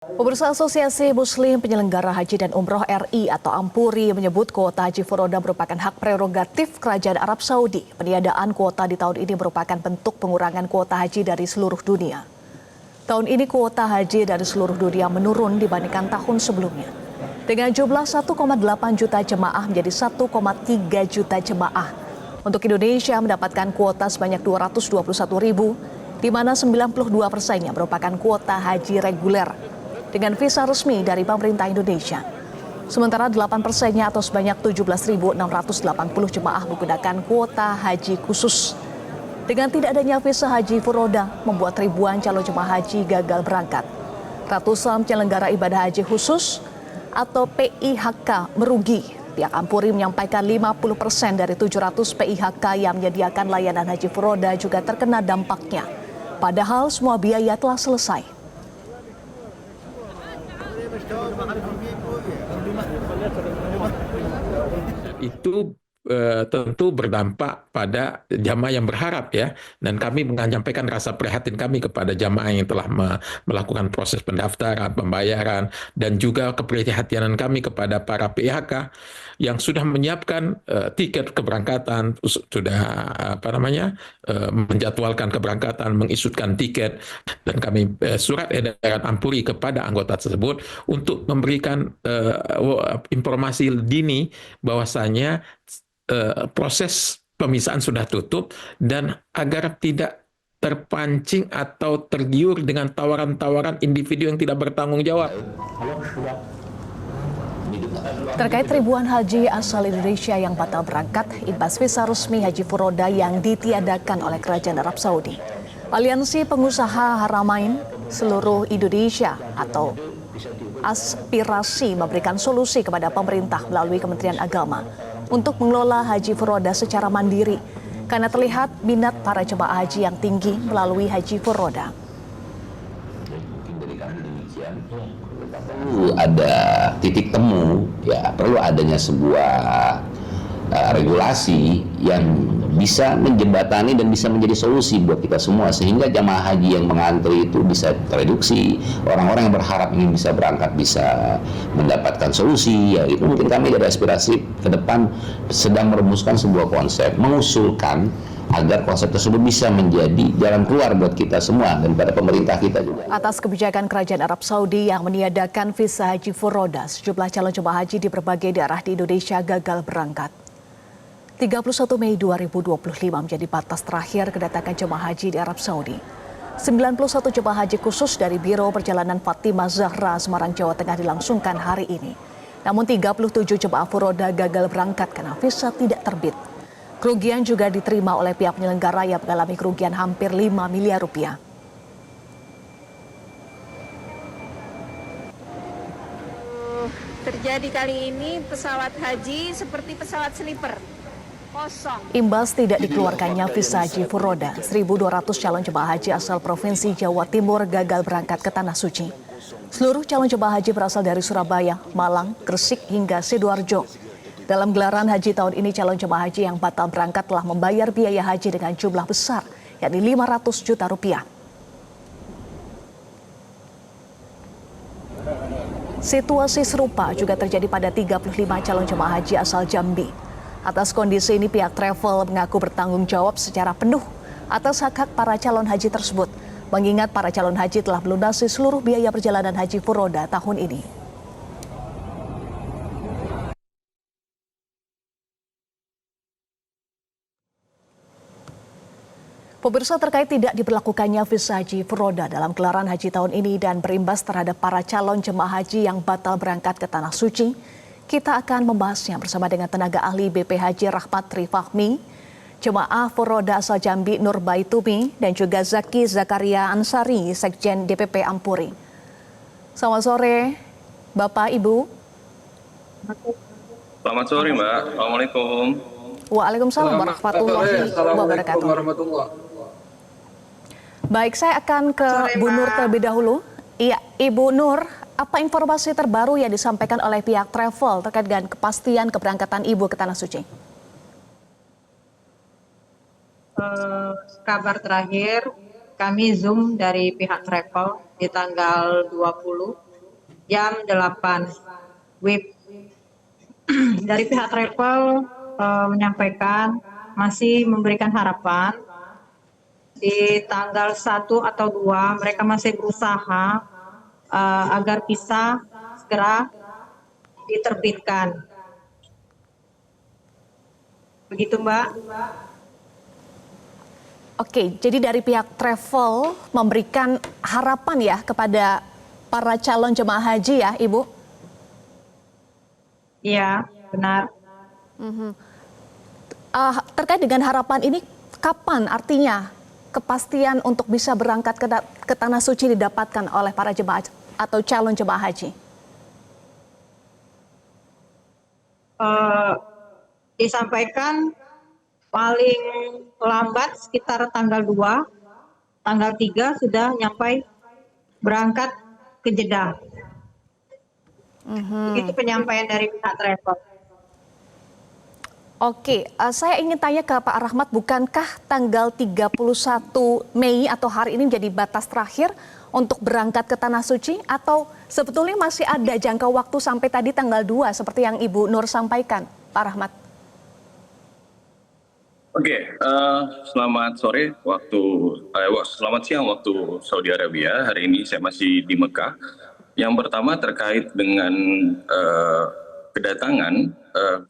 Pemirsa Asosiasi Muslim Penyelenggara Haji dan Umroh RI atau Ampuri menyebut kuota haji furoda merupakan hak prerogatif Kerajaan Arab Saudi. Peniadaan kuota di tahun ini merupakan bentuk pengurangan kuota haji dari seluruh dunia. Tahun ini kuota haji dari seluruh dunia menurun dibandingkan tahun sebelumnya. Dengan jumlah 1,8 juta jemaah menjadi 1,3 juta jemaah. Untuk Indonesia mendapatkan kuota sebanyak 221 ribu, di mana 92%-nya merupakan kuota haji reguler dengan visa resmi dari pemerintah Indonesia. Sementara 8%-nya atau sebanyak 17.680 jemaah menggunakan kuota haji khusus. Dengan tidak adanya visa haji furoda membuat ribuan calon jemaah haji gagal berangkat. Ratusan penyelenggara ibadah haji khusus atau PIHK merugi. Pihak Ampuri menyampaikan 50% dari 700 PIHK yang menyediakan layanan haji furoda juga terkena dampaknya. Padahal semua biaya telah selesai. Itu tentu berdampak pada jamaah yang berharap ya, dan kami menyampaikan rasa prihatin kami kepada jamaah yang telah melakukan proses pendaftaran, pembayaran, dan juga keprihatinan kami kepada para PIHK yang sudah menyiapkan tiket keberangkatan, sudah menjadwalkan keberangkatan, mengisutkan tiket, dan kami surat edaran Ampuri kepada anggota tersebut untuk memberikan informasi dini bahwasanya proses pemisahan sudah tutup dan agar tidak terpancing atau tergiur dengan tawaran-tawaran individu yang tidak bertanggung jawab. Terkait ribuan haji asal Indonesia yang batal berangkat, imbas visa resmi haji furoda yang ditiadakan oleh Kerajaan Arab Saudi. Aliansi Pengusaha Haramain seluruh Indonesia atau Aspirasi memberikan solusi kepada pemerintah melalui Kementerian Agama untuk mengelola haji furoda secara mandiri karena terlihat minat para jemaah haji yang tinggi melalui haji furoda. Perlu ada titik temu, ya perlu adanya sebuah regulasi yang bisa menjembatani dan bisa menjadi solusi buat kita semua sehingga jamaah haji yang mengantri itu bisa tereduksi, orang-orang yang berharap ingin bisa berangkat bisa mendapatkan solusi. Ya itu mungkin kami dari aspirasi ke depan sedang merumuskan sebuah konsep, mengusulkan agar konsep tersebut bisa menjadi jalan keluar buat kita semua dan pada pemerintah kita juga. Atas kebijakan Kerajaan Arab Saudi yang meniadakan visa haji furoda, sejumlah calon jemaah haji di berbagai daerah di Indonesia gagal berangkat. 31 Mei 2025 menjadi batas terakhir kedatangan jemaah haji di Arab Saudi. 91 jemaah haji khusus dari Biro Perjalanan Fatimah Zahra, Semarang, Jawa Tengah dilangsungkan hari ini. Namun 37 jemaah furoda gagal berangkat karena visa tidak terbit. Kerugian juga diterima oleh pihak penyelenggara yang mengalami kerugian hampir 5 miliar rupiah. Terjadi kali ini pesawat haji seperti pesawat sleeper. Kosong. Imbas tidak dikeluarkannya visa haji furoda, 1.200 calon jemaah haji asal Provinsi Jawa Timur gagal berangkat ke Tanah Suci. Seluruh calon jemaah haji berasal dari Surabaya, Malang, Gresik hingga Sidoarjo. Dalam gelaran haji tahun ini, calon jemaah haji yang batal berangkat telah membayar biaya haji dengan jumlah besar, yakni 500 juta rupiah. Situasi serupa juga terjadi pada 35 calon jemaah haji asal Jambi. Atas kondisi ini pihak travel mengaku bertanggung jawab secara penuh atas hak-hak para calon haji tersebut, mengingat para calon haji telah melunasi seluruh biaya perjalanan haji furoda tahun ini. Pemirsa, terkait tidak diberlakukannya visa haji furoda dalam gelaran haji tahun ini dan berimbas terhadap para calon jemaah haji yang batal berangkat ke Tanah Suci, kita akan membahasnya bersama dengan tenaga ahli BP Haji Rahmat Trifahmi, jemaah furoda asal Jambi Nur Baitumi, dan juga Zaki Zakaria Ansari, Sekjen DPP Ampuri. Selamat sore, Bapak, Ibu. Selamat sore, Mbak. Assalamualaikum. Waalaikumsalam warahmatullahi wabarakatuh. Baik, saya akan ke Bu Nur terlebih dahulu. Iya, Ibu Nur, apa informasi terbaru yang disampaikan oleh pihak travel terkait dengan kepastian keberangkatan Ibu ke Tanah Suci? Kabar terakhir, kami Zoom dari pihak travel di tanggal 20 jam 8 WIB. Dari pihak travel menyampaikan masih memberikan harapan di tanggal 1 atau 2 mereka masih berusaha agar bisa segera diterbitkan. Begitu, Mbak. Oke, jadi dari pihak travel memberikan harapan ya kepada para calon jemaah haji ya, Ibu? Iya, benar. Terkait dengan harapan ini, kapan artinya kepastian untuk bisa berangkat ke Tanah Suci didapatkan oleh para jemaah atau calon jemaah haji? Disampaikan paling lambat sekitar tanggal 2, tanggal 3 sudah nyampai berangkat ke Jeddah. Begitu penyampaian dari pihak travel. Oke, saya ingin tanya ke Pak Rahmat, bukankah tanggal 31 Mei atau hari ini menjadi batas terakhir untuk berangkat ke Tanah Suci? Atau sebetulnya masih ada jangka waktu sampai tadi tanggal 2 seperti yang Ibu Nur sampaikan, Pak Rahmat? Oke, selamat sore selamat siang waktu Saudi Arabia. Hari ini saya masih di Mekah. Yang pertama terkait dengan kedatangan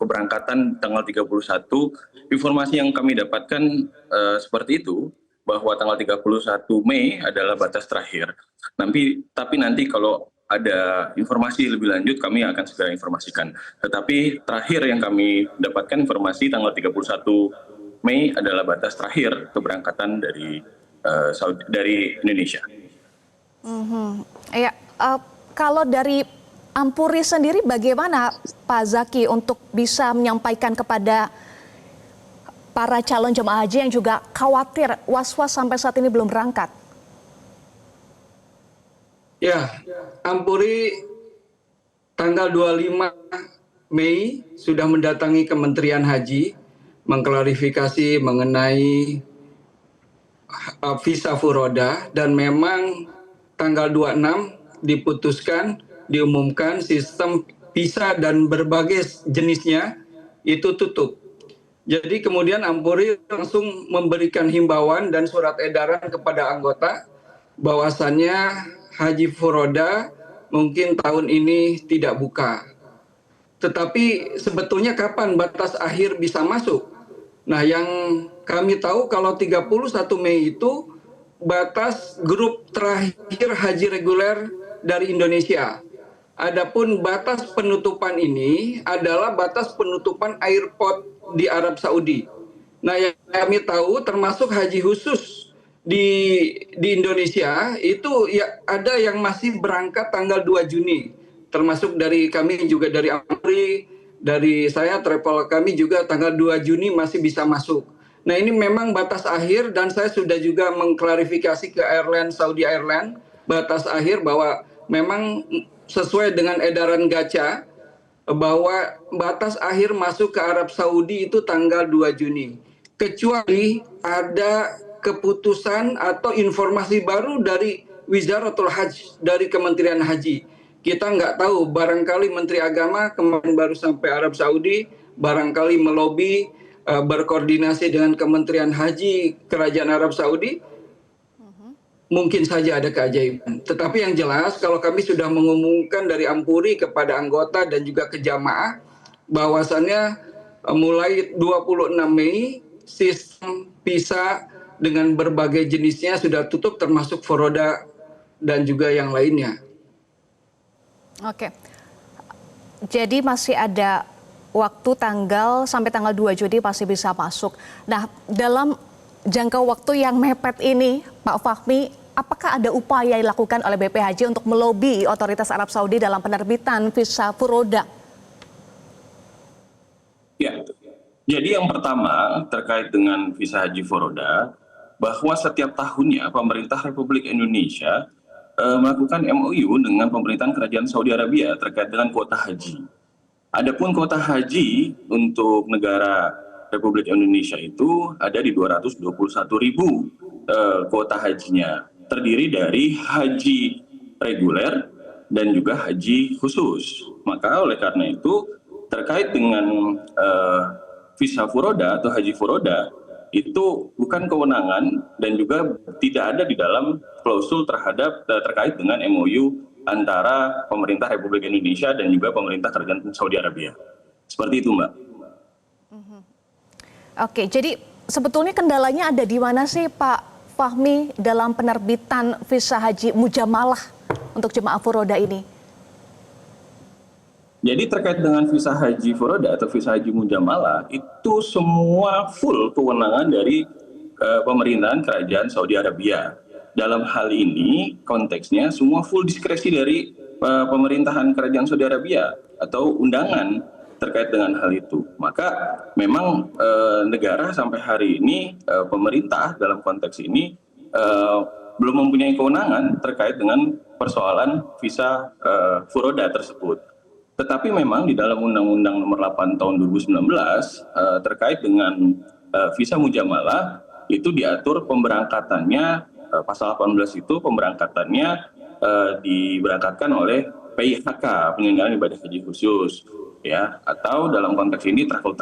keberangkatan tanggal 31, informasi yang kami dapatkan seperti itu, bahwa tanggal 31 Mei adalah batas terakhir. Tapi nanti kalau ada informasi lebih lanjut kami akan segera informasikan. Tetapi terakhir yang kami dapatkan informasi tanggal 31 Mei adalah batas terakhir keberangkatan dari Indonesia. Ya, kalau dari Ampuri sendiri bagaimana Pak Zaki untuk bisa menyampaikan kepada para calon jemaah haji yang juga khawatir, was-was sampai saat ini belum berangkat? Ya, Ampuri tanggal 25 Mei sudah mendatangi Kementerian Haji mengklarifikasi mengenai visa furoda, dan memang tanggal 26 diumumkan sistem visa dan berbagai jenisnya itu tutup. Jadi kemudian Ampuri langsung memberikan himbauan dan surat edaran kepada anggota bahwasannya haji furoda mungkin tahun ini tidak buka. Tetapi sebetulnya kapan batas akhir bisa masuk? Nah, yang kami tahu kalau 31 Mei itu batas grup terakhir haji reguler dari Indonesia. Adapun batas penutupan ini adalah batas penutupan airport di Arab Saudi. Nah, yang kami tahu termasuk haji khusus di Indonesia itu ya ada yang masih berangkat tanggal 2 Juni. Termasuk dari kami juga dari Ampuri, dari saya travel kami juga tanggal 2 Juni masih bisa masuk. Nah, ini memang batas akhir dan saya sudah juga mengklarifikasi ke Saudi Airlines batas akhir bahwa memang sesuai dengan edaran Gaca bahwa batas akhir masuk ke Arab Saudi itu tanggal 2 Juni. Kecuali ada keputusan atau informasi baru dari Wizaratul Hajj, dari Kementerian Haji. Kita nggak tahu, barangkali Menteri Agama kemarin baru sampai Arab Saudi, barangkali melobi, berkoordinasi dengan Kementerian Haji Kerajaan Arab Saudi, mungkin saja ada keajaiban. Tetapi yang jelas kalau kami sudah mengumumkan dari Ampuri kepada anggota dan juga ke jamaah, bahwasannya mulai 26 Mei, sistem visa dengan berbagai jenisnya sudah tutup termasuk furoda dan juga yang lainnya. Oke, jadi masih ada waktu sampai tanggal 2 Juni masih bisa masuk. Nah, dalam jangka waktu yang mepet ini, Pak Fahmi, apakah ada upaya yang dilakukan oleh BPHJ untuk melobi otoritas Arab Saudi dalam penerbitan visa furoda? Ya, jadi yang pertama terkait dengan visa haji furoda, bahwa setiap tahunnya pemerintah Republik Indonesia melakukan MOU dengan pemerintahan Kerajaan Saudi Arabia terkait dengan kuota haji. Adapun kuota haji untuk negara Republik Indonesia itu ada di 221.000 kuota hajinya. Terdiri dari haji reguler dan juga haji khusus. Maka oleh karena itu terkait dengan visa furoda atau haji furoda itu bukan kewenangan dan juga tidak ada di dalam klausul terkait dengan MOU antara pemerintah Republik Indonesia dan juga pemerintah Kerajaan Saudi Arabia. Seperti itu, Mbak. Oke, jadi sebetulnya kendalanya ada di mana sih Pak Fahmi dalam penerbitan visa haji mujamalah untuk jemaah furoda ini? Jadi terkait dengan visa haji furoda atau visa haji mujamalah itu semua full kewenangan dari pemerintahan Kerajaan Saudi Arabia. Dalam hal ini konteksnya semua full diskresi dari pemerintahan Kerajaan Saudi Arabia atau undangan terkait dengan hal itu. Maka memang negara sampai hari ini pemerintah dalam konteks ini belum mempunyai kewenangan terkait dengan persoalan visa furoda tersebut. Tetapi memang di dalam Undang-Undang Nomor 8 Tahun 2019 terkait dengan visa mujamalah itu diatur pemberangkatannya pasal 18 itu pemberangkatannya diberangkatkan oleh PIHK penyelenggaraan ibadah haji khusus ya atau dalam konteks ini travel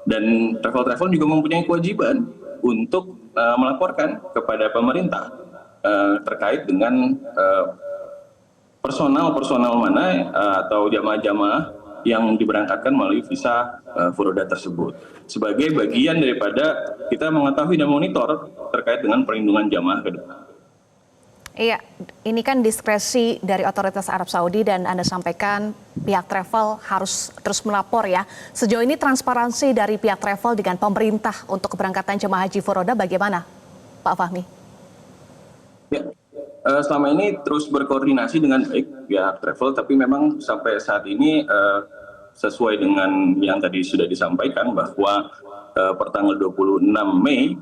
dan travel juga mempunyai kewajiban untuk melaporkan kepada pemerintah terkait dengan personal mana atau jamaah-jamaah yang diberangkatkan melalui visa furoda tersebut. Sebagai bagian daripada kita mengetahui dan monitor terkait dengan perlindungan jamaah ke depan. Iya, ini kan diskresi dari otoritas Arab Saudi dan Anda sampaikan pihak travel harus terus melapor ya. Sejauh ini transparansi dari pihak travel dengan pemerintah untuk keberangkatan jemaah haji furoda bagaimana, Pak Fahmi? Ya. Selama ini terus berkoordinasi dengan baik pihak travel, tapi memang sampai saat ini sesuai dengan yang tadi sudah disampaikan bahwa pertanggal 26 Mei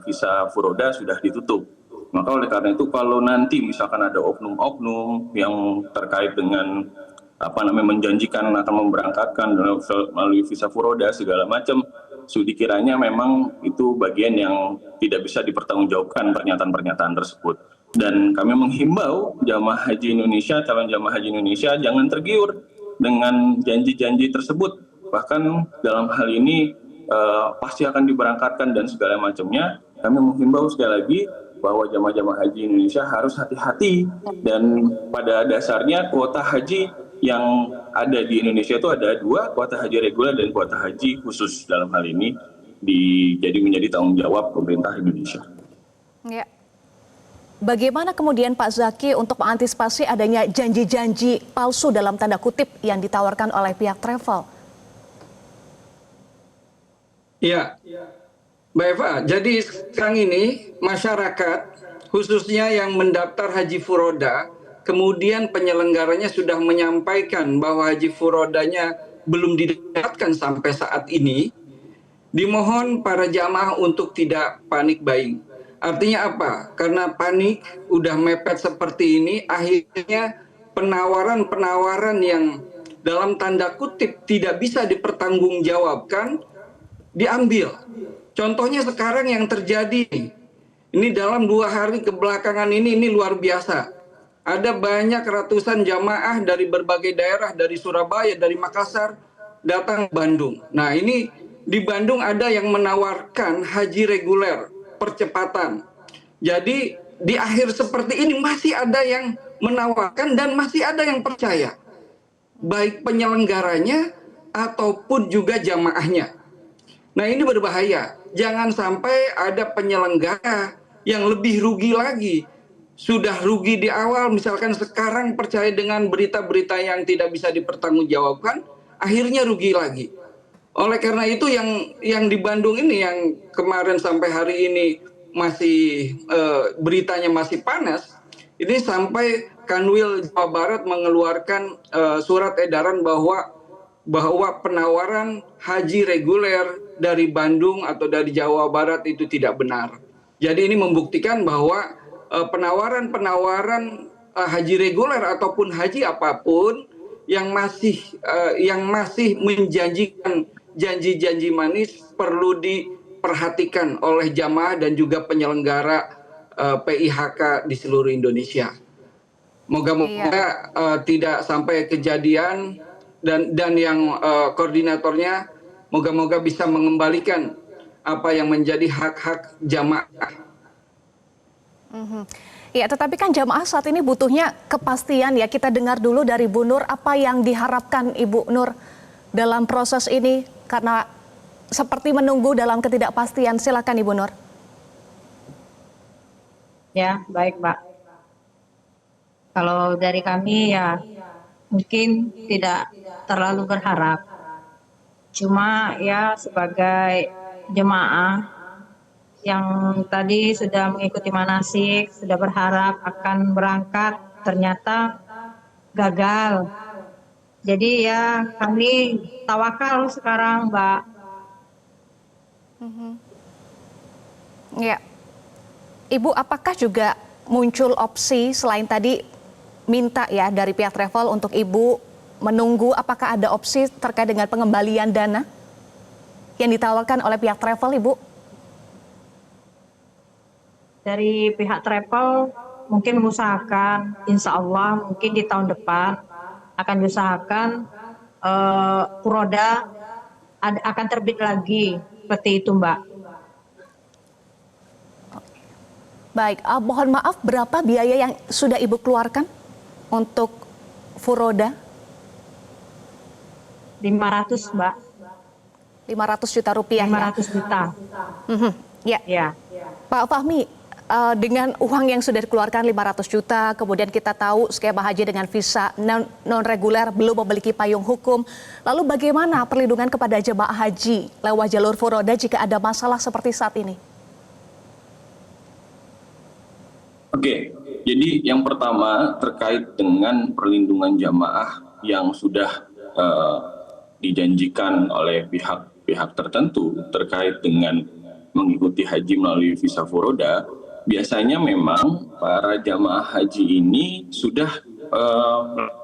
visa furoda sudah ditutup. Maka oleh karena itu kalau nanti misalkan ada oknum-oknum yang terkait dengan menjanjikan akan memberangkatkan melalui visa furoda segala macam, dikiranya memang itu bagian yang tidak bisa dipertanggungjawabkan pernyataan-pernyataan tersebut. Dan kami menghimbau jamaah haji Indonesia, calon jamaah haji Indonesia jangan tergiur dengan janji-janji tersebut. Bahkan dalam hal ini pasti akan diberangkatkan dan segala macamnya. Kami menghimbau sekali lagi bahwa jamaah haji Indonesia harus hati-hati dan pada dasarnya kuota haji yang ada di Indonesia itu ada dua, kuota haji reguler dan kuota haji khusus. Dalam hal ini jadi menjadi tanggung jawab pemerintah Indonesia. Ya. Bagaimana kemudian Pak Zaki untuk mengantisipasi adanya janji-janji palsu dalam tanda kutip yang ditawarkan oleh pihak travel? Ya, Mbak Eva, jadi sekarang ini masyarakat khususnya yang mendaftar haji furoda, kemudian penyelenggaranya sudah menyampaikan bahwa haji furodanya belum didapatkan sampai saat ini, dimohon para jamaah untuk tidak panik buying. Artinya apa? Karena panik, udah mepet seperti ini, akhirnya penawaran-penawaran yang dalam tanda kutip tidak bisa dipertanggungjawabkan, diambil. Contohnya sekarang yang terjadi, ini dalam 2 hari kebelakangan ini luar biasa. Ada banyak ratusan jamaah dari berbagai daerah, dari Surabaya, dari Makassar, datang ke Bandung. Nah ini di Bandung ada yang menawarkan haji reguler, percepatan. Jadi di akhir seperti ini masih ada yang menawarkan dan masih ada yang percaya. Baik penyelenggaranya ataupun juga jamaahnya. Nah ini berbahaya. Jangan sampai ada penyelenggara yang lebih rugi lagi. Sudah rugi di awal, misalkan sekarang percaya dengan berita-berita yang tidak bisa dipertanggungjawabkan, akhirnya rugi lagi. Oleh karena itu yang di Bandung ini yang kemarin sampai hari ini masih beritanya masih panas, ini sampai Kanwil Jawa Barat mengeluarkan surat edaran bahwa penawaran haji reguler dari Bandung atau dari Jawa Barat itu tidak benar. Jadi ini membuktikan bahwa penawaran-penawaran haji reguler ataupun haji apapun yang masih menjanjikan janji-janji manis perlu diperhatikan oleh jamaah dan juga penyelenggara PIHK di seluruh Indonesia. Moga-moga tidak sampai kejadian dan yang koordinatornya moga-moga bisa mengembalikan apa yang menjadi hak-hak jamaah. Ya, tetapi kan jamaah saat ini butuhnya kepastian ya. Kita dengar dulu dari Bu Nur apa yang diharapkan Ibu Nur dalam proses ini karena seperti menunggu dalam ketidakpastian. Silakan Ibu Nur. Ya, baik Mbak. Kalau dari kami ya mungkin tidak terlalu berharap. Cuma ya sebagai jemaah yang tadi sudah mengikuti manasik, sudah berharap akan berangkat, ternyata gagal. Jadi ya kami tawakal sekarang, Mbak. Ya, Ibu, apakah juga muncul opsi selain tadi minta ya dari pihak travel untuk Ibu menunggu, apakah ada opsi terkait dengan pengembalian dana yang ditawarkan oleh pihak travel, Ibu? Dari pihak travel mungkin mengusahakan, insya Allah mungkin di tahun depan akan diusahakan Furoda akan terbit lagi seperti itu, Mbak. Baik, mohon maaf berapa biaya yang sudah Ibu keluarkan untuk Furoda? 500, Mbak. 500 juta rupiah 500 juta. Ya. Ya. Pak Fahmi, dengan uang yang sudah dikeluarkan 500 juta, kemudian kita tahu skema haji dengan visa non-reguler belum memiliki payung hukum. Lalu bagaimana perlindungan kepada jemaah haji lewat jalur Furoda jika ada masalah seperti saat ini? Oke, jadi yang pertama terkait dengan perlindungan jamaah yang sudah dijanjikan oleh pihak tertentu terkait dengan mengikuti haji melalui visa Furoda, biasanya memang para jamaah haji ini sudah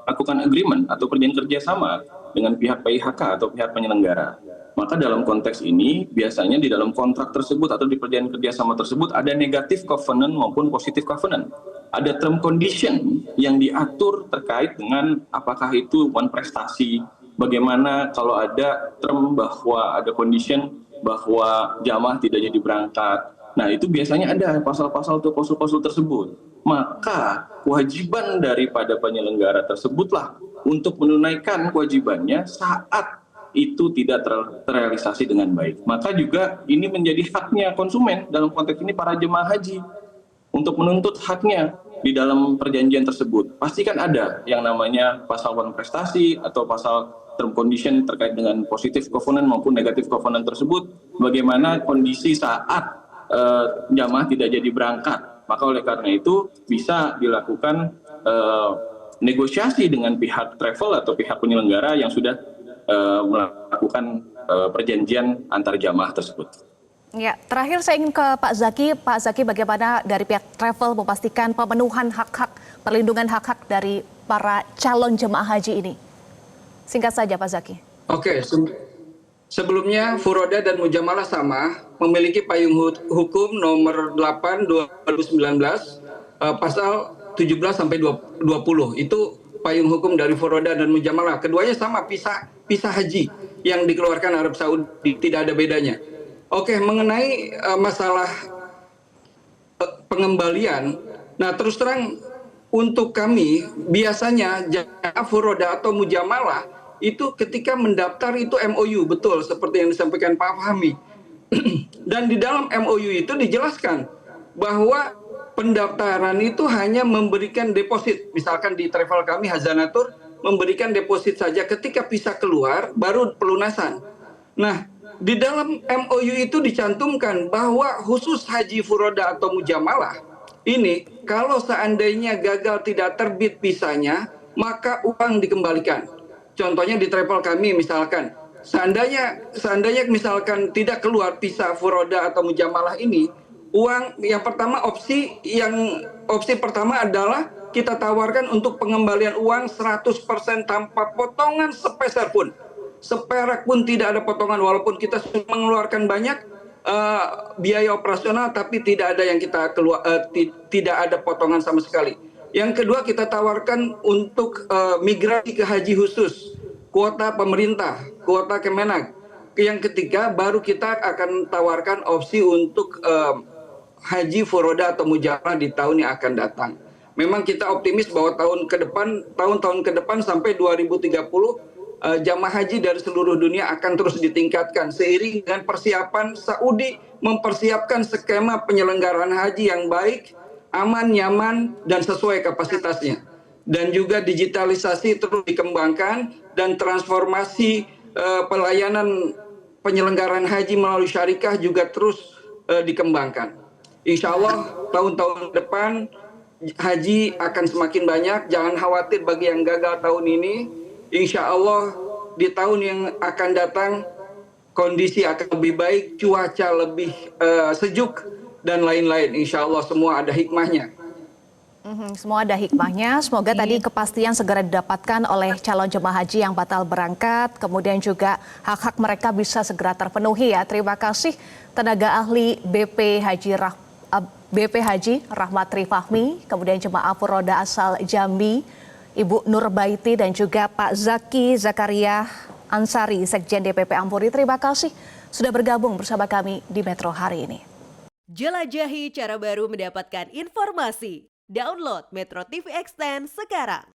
melakukan agreement atau perjanjian kerjasama dengan pihak PIHK atau pihak penyelenggara. Maka dalam konteks ini biasanya di dalam kontrak tersebut atau di perjanjian kerjasama tersebut ada negatif covenant maupun positif covenant. Ada term condition yang diatur terkait dengan apakah itu one prestasi, bagaimana kalau ada term bahwa ada condition bahwa jamaah tidak jadi berangkat. Nah itu biasanya ada pasal-pasal atau klausul-klausul tersebut. Maka kewajiban daripada penyelenggara tersebutlah untuk menunaikan kewajibannya saat itu tidak terrealisasi dengan baik. Maka juga ini menjadi haknya konsumen dalam konteks ini para jemaah haji untuk menuntut haknya di dalam perjanjian tersebut. Pastikan ada yang namanya pasal one prestasi atau pasal term condition terkait dengan positif covenant maupun negatif covenant tersebut. Bagaimana kondisi saat jamaah tidak jadi berangkat. Maka oleh karena itu bisa dilakukan negosiasi dengan pihak travel atau pihak penyelenggara yang sudah melakukan perjanjian antar jamaah tersebut. Ya, terakhir saya ingin ke Pak Zaki. Pak Zaki, bagaimana dari pihak travel memastikan pemenuhan hak-hak, perlindungan hak-hak dari para calon jemaah haji ini? Singkat saja Pak Zaki. Oke, sebelumnya Furoda dan Mujamalah sama memiliki payung hukum nomor 8 2019 pasal 17 sampai 20. Itu payung hukum dari Furoda dan Mujamalah. Keduanya sama, pisah haji yang dikeluarkan Arab Saudi, tidak ada bedanya. Oke, mengenai masalah pengembalian, nah terus terang untuk kami biasanya jamaah Furoda atau Mujamalah itu ketika mendaftar itu MOU, betul seperti yang disampaikan Pak Fahmi. Dan di dalam MOU itu dijelaskan bahwa pendaftaran itu hanya memberikan deposit. Misalkan di travel kami Hazanatur memberikan deposit saja, ketika bisa keluar baru pelunasan. Nah, di dalam MOU itu dicantumkan bahwa khusus haji Furoda atau Mujamalah ini kalau seandainya gagal tidak terbit visanya, maka uang dikembalikan. Contohnya di travel kami misalkan, seandainya misalkan tidak keluar visa Furoda atau Mujamalah ini, uang yang pertama opsi pertama adalah kita tawarkan untuk pengembalian uang 100% tanpa potongan sepeser pun. Seperak pun tidak ada potongan, walaupun kita sudah mengeluarkan banyak biaya operasional tapi tidak ada yang kita tidak ada potongan sama sekali. Yang kedua kita tawarkan untuk migrasi ke haji khusus, kuota pemerintah, kuota Kemenak. Yang ketiga baru kita akan tawarkan opsi untuk haji furoda atau mujarah di tahun yang akan datang. Memang kita optimis bahwa tahun-tahun ke depan sampai 2030 jamaah haji dari seluruh dunia akan terus ditingkatkan seiring dengan persiapan Saudi mempersiapkan skema penyelenggaraan haji yang baik, aman, nyaman, dan sesuai kapasitasnya. Dan juga digitalisasi terus dikembangkan dan transformasi pelayanan penyelenggaraan haji melalui syarikah juga terus dikembangkan. Insya Allah tahun-tahun depan haji akan semakin banyak. Jangan khawatir bagi yang gagal tahun ini. Insya Allah di tahun yang akan datang kondisi akan lebih baik, cuaca lebih sejuk dan lain-lain. Insya Allah semua ada hikmahnya. Semua ada hikmahnya. Semoga tadi kepastian segera didapatkan oleh calon jemaah haji yang batal berangkat. Kemudian juga hak-hak mereka bisa segera terpenuhi ya. Terima kasih tenaga ahli BP Haji Rahmatri Fahmi, kemudian jemaah furoda asal Jambi, Ibu Nurbaiti, dan juga Pak Zaki Zakaria Ansari, Sekjen DPP Ampuri. Terima kasih sudah bergabung bersama kami di Metro hari ini. Jelajahi cara baru mendapatkan informasi. Download Metro TV Extend sekarang.